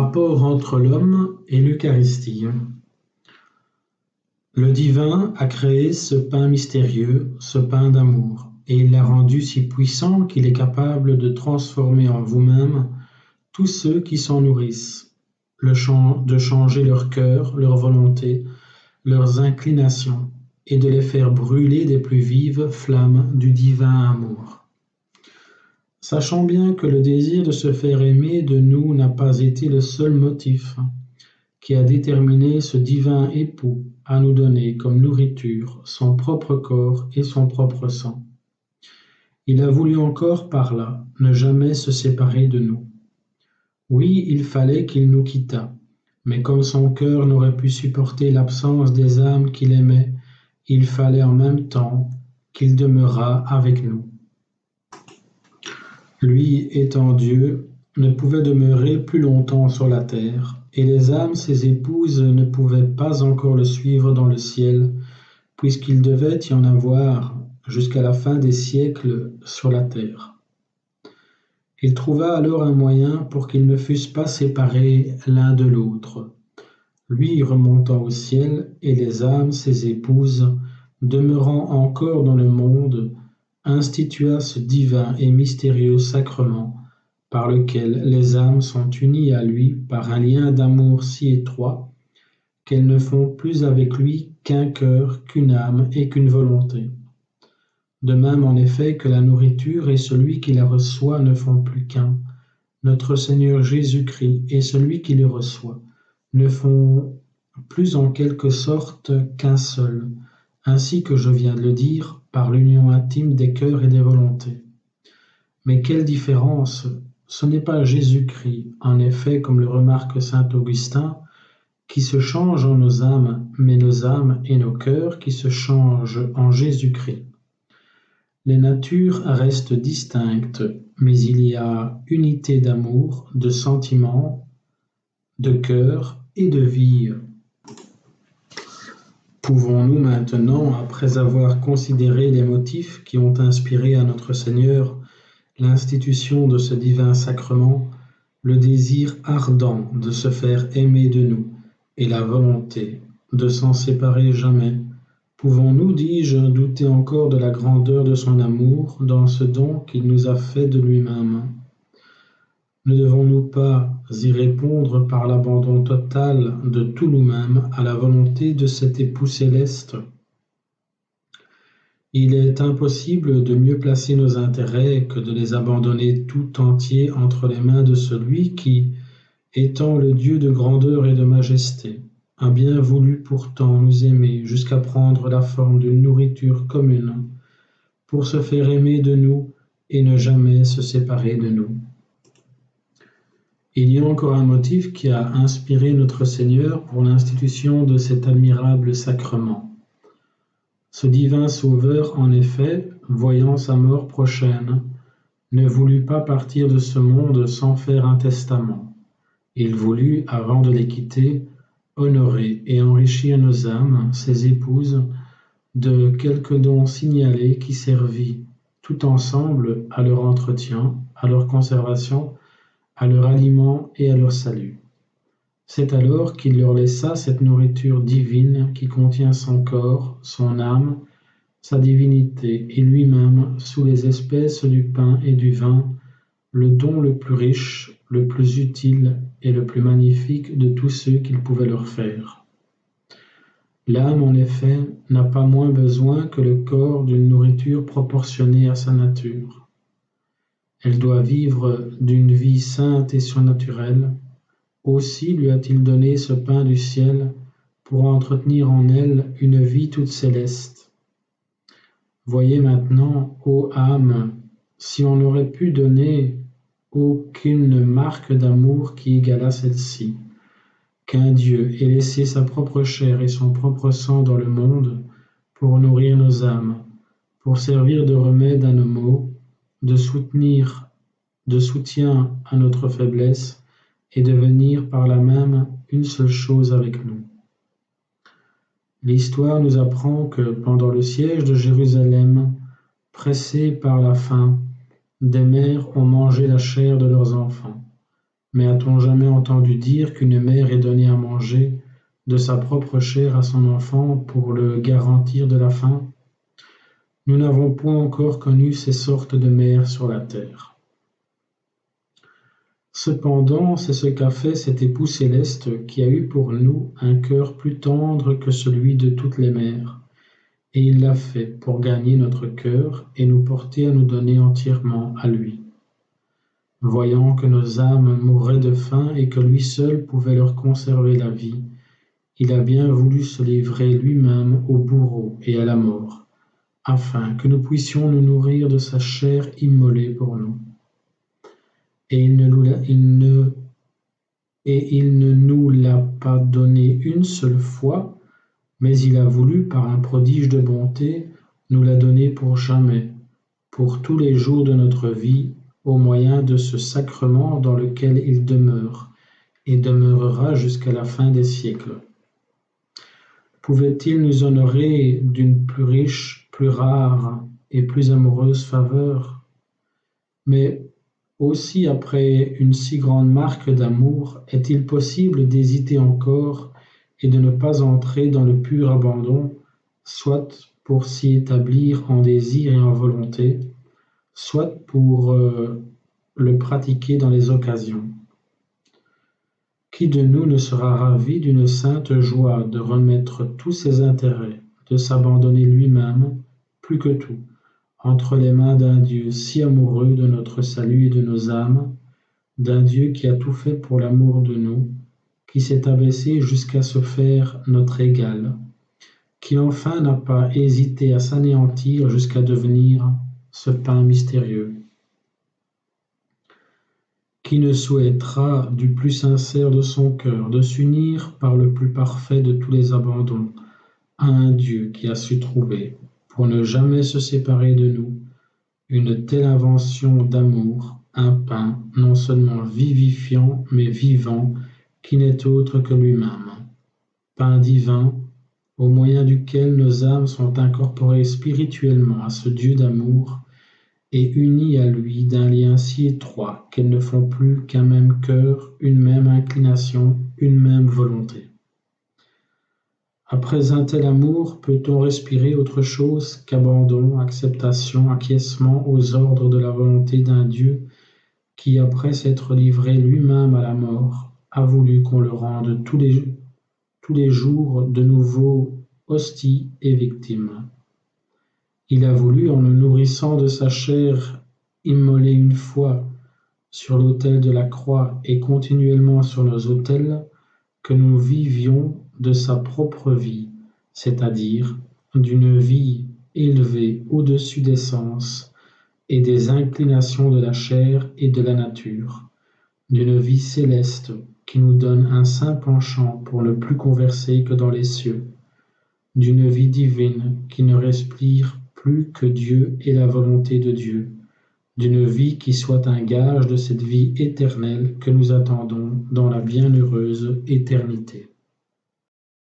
Rapport entre l'homme et l'Eucharistie. Le divin a créé ce pain mystérieux, ce pain d'amour, et il l'a rendu si puissant qu'il est capable de transformer en vous-même tous ceux qui s'en nourrissent, de changer leur cœur, leur volonté, leurs inclinations, et de les faire brûler des plus vives flammes du divin amour. Sachant bien que le désir de se faire aimer de nous n'a pas été le seul motif qui a déterminé ce divin époux à nous donner comme nourriture son propre corps et son propre sang. Il a voulu encore par là ne jamais se séparer de nous. Oui, il fallait qu'il nous quittât, mais comme son cœur n'aurait pu supporter l'absence des âmes qu'il aimait, il fallait en même temps qu'il demeurât avec nous. Lui, étant Dieu, ne pouvait demeurer plus longtemps sur la terre, et les âmes, ses épouses, ne pouvaient pas encore le suivre dans le ciel, puisqu'il devait y en avoir jusqu'à la fin des siècles sur la terre. Il trouva alors un moyen pour qu'ils ne fussent pas séparés l'un de l'autre. Lui remontant au ciel, et les âmes, ses épouses, demeurant encore dans le monde, institua ce divin et mystérieux sacrement par lequel les âmes sont unies à lui par un lien d'amour si étroit qu'elles ne font plus avec lui qu'un cœur, qu'une âme et qu'une volonté. De même en effet que la nourriture et celui qui la reçoit ne font plus qu'un, notre Seigneur Jésus-Christ et celui qui le reçoit ne font plus en quelque sorte qu'un seul, ainsi que je viens de le dire, par l'union intime des cœurs et des volontés. Mais quelle différence! Ce n'est pas Jésus-Christ, en effet, comme le remarque saint Augustin, qui se change en nos âmes, mais nos âmes et nos cœurs qui se changent en Jésus-Christ. Les natures restent distinctes, mais il y a unité d'amour, de sentiment, de cœur et de vie. Pouvons-nous maintenant, après avoir considéré les motifs qui ont inspiré à notre Seigneur l'institution de ce divin sacrement, le désir ardent de se faire aimer de nous et la volonté de s'en séparer jamais, pouvons-nous, dis-je, douter encore de la grandeur de son amour dans ce don qu'il nous a fait de lui-même? Ne devons-nous pas y répondre par l'abandon total de tout nous-mêmes à la volonté de cet époux céleste? Il est impossible de mieux placer nos intérêts que de les abandonner tout entiers entre les mains de celui qui, étant le Dieu de grandeur et de majesté, a bien voulu pourtant nous aimer jusqu'à prendre la forme d'une nourriture commune, pour se faire aimer de nous et ne jamais se séparer de nous. Il y a encore un motif qui a inspiré notre Seigneur pour l'institution de cet admirable sacrement. Ce divin Sauveur, en effet, voyant sa mort prochaine, ne voulut pas partir de ce monde sans faire un testament. Il voulut, avant de les quitter, honorer et enrichir nos âmes, ses épouses, de quelques dons signalés qui servit tout ensemble à leur entretien, à leur conservation, à leur aliment et à leur salut. C'est alors qu'il leur laissa cette nourriture divine qui contient son corps, son âme, sa divinité et lui-même sous les espèces du pain et du vin, le don le plus riche, le plus utile et le plus magnifique de tous ceux qu'il pouvait leur faire. L'âme, en effet, n'a pas moins besoin que le corps d'une nourriture proportionnée à sa nature. Elle doit vivre d'une vie sainte et surnaturelle. Aussi lui a-t-il donné ce pain du ciel pour entretenir en elle une vie toute céleste. Voyez maintenant, ô âme, si on n'aurait pu donner aucune marque d'amour qui égalât celle-ci, qu'un Dieu ait laissé sa propre chair et son propre sang dans le monde pour nourrir nos âmes, pour servir de remède à nos maux, de soutien à notre faiblesse et devenir par là même une seule chose avec nous. L'histoire nous apprend que pendant le siège de Jérusalem, pressés par la faim, des mères ont mangé la chair de leurs enfants, Mais a-t-on jamais entendu dire qu'une mère ait donné à manger de sa propre chair à son enfant pour le garantir de la faim? Nous n'avons point encore connu ces sortes de mères sur la terre. Cependant, c'est ce qu'a fait cet époux céleste qui a eu pour nous un cœur plus tendre que celui de toutes les mères, et il l'a fait pour gagner notre cœur et nous porter à nous donner entièrement à lui. Voyant que nos âmes mourraient de faim et que lui seul pouvait leur conserver la vie, il a bien voulu se livrer lui-même au bourreau et à la mort, afin que nous puissions nous nourrir de sa chair immolée pour nous. Et il ne nous l'a pas donné une seule fois, mais il a voulu, par un prodige de bonté, nous la donner pour jamais, pour tous les jours de notre vie, au moyen de ce sacrement dans lequel il demeure et demeurera jusqu'à la fin des siècles. Pouvait-il nous honorer d'une plus riche, plus rare et plus amoureuse faveur? Mais aussi après une si grande marque d'amour, est-il possible d'hésiter encore et de ne pas entrer dans le pur abandon, soit pour s'y établir en désir et en volonté, soit pour le pratiquer dans les occasions? Qui de nous ne sera ravi d'une sainte joie de remettre tous ses intérêts, de s'abandonner lui-même, plus que tout, entre les mains d'un Dieu si amoureux de notre salut et de nos âmes, d'un Dieu qui a tout fait pour l'amour de nous, qui s'est abaissé jusqu'à se faire notre égal, qui enfin n'a pas hésité à s'anéantir jusqu'à devenir ce pain mystérieux, qui ne souhaitera du plus sincère de son cœur de s'unir par le plus parfait de tous les abandons à un Dieu qui a su trouver, pour ne jamais se séparer de nous, une telle invention d'amour, un pain non seulement vivifiant, mais vivant, qui n'est autre que lui-même. Pain divin, au moyen duquel nos âmes sont incorporées spirituellement à ce Dieu d'amour et unies à lui d'un lien si étroit qu'elles ne font plus qu'un même cœur, une même inclination, une même volonté. Après un tel amour, peut-on respirer autre chose qu'abandon, acceptation, acquiescement aux ordres de la volonté d'un Dieu qui, après s'être livré lui-même à la mort, a voulu qu'on le rende tous les jours de nouveau hostie et victime. Il a voulu, en nous nourrissant de sa chair immolée une fois sur l'autel de la croix et continuellement sur nos autels, que nous vivions de sa propre vie, c'est-à-dire d'une vie élevée au-dessus des sens et des inclinations de la chair et de la nature, d'une vie céleste qui nous donne un saint penchant pour ne plus converser que dans les cieux, d'une vie divine qui ne respire plus que Dieu et la volonté de Dieu, d'une vie qui soit un gage de cette vie éternelle que nous attendons dans la bienheureuse éternité.